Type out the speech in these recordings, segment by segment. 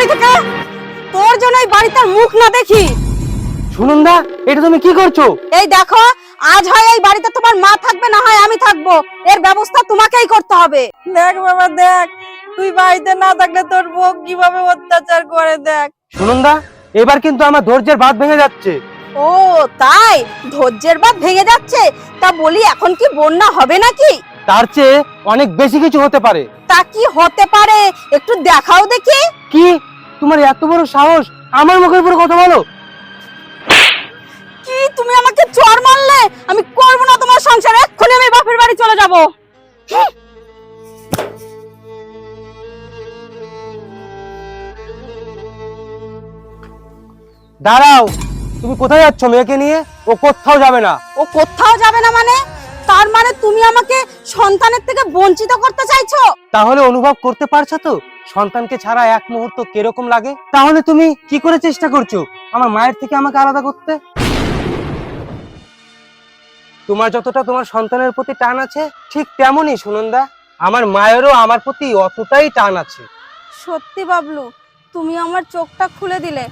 বাড়ি থেকে। তোর জন্য এই বাড়িটার মুখ না দেখি। সুনন্দা, এটা তুমি কি করছো? এই দেখো, আজ হয় এই বাড়িতে তোমার মা থাকবে, না হয় আমি থাকবো। এর ব্যবস্থা তোমাকেই করতে হবে। দেখ বাবা দেখ, তুই বাড়িতে না থাকলে তোর বউ কিভাবে অত্যাচার করে দেখ। সুনন্দা, এবার কিন্তু আমার ধৈর্যের বাঁধ ভেঙে যাচ্ছে। ও তাই, ধৈর্যের বাঁধ ভেঙে যাচ্ছে? তা বলি, এখন কি বন্যা হবে নাকি? তার চেয়ে অনেক বেশি কিছু হতে পারে। তা কি হতে পারে একটু দেখাও দেখি। কি, তোমার এত বড় সাহস আমার মুখের উপর কথা বলো? কি, তুমি আমাকে চড় মারলে? আমি করব না তোমার সংসার, এক্ষুনি আমি বাপের বাড়ি চলে যাব। দাঁড়াও, তুমি কোথায় যাচ্ছ মেয়েকে নিয়ে? ও কোথাও যাবে না। ও কোথাও যাবে না মানে? তার মানে তুমি আমাকে সন্তানের থেকে বঞ্চিত করতে চাইছো? তাহলে অনুভব করতে পারছো তো সন্তানকে ছাড়া এক মুহূর্ত কিরকম লাগে? তাহলে তুমি কি করে চেষ্টা করছো আমার মায়ের থেকে আমাকে আলাদা করতে? তোমার যতটা তোমার সন্তানের প্রতি টান আছে, ঠিক তেমনই সুনন্দা আমার মায়েরও আমার প্রতি অতটাই টান আছে। সত্যি বাবলু, তুমি আমার চোখটা খুলে দিলে।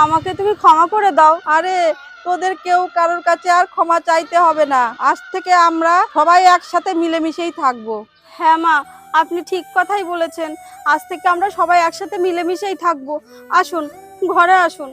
আমাকে তুমি ক্ষমা করে দাও। আরে তোদের কেউ কারোর কাছে আর ক্ষমা চাইতে হবে না। আজ থেকে আমরা সবাই একসাথে মিলেমিশেই থাকবো। হ্যাঁ মা, আপনি ঠিক কথাই বলেছেন। আজ থেকে আমরা সবাই একসাথে মিলেমিশেই থাকবো। আসুন, ঘরে আসুন।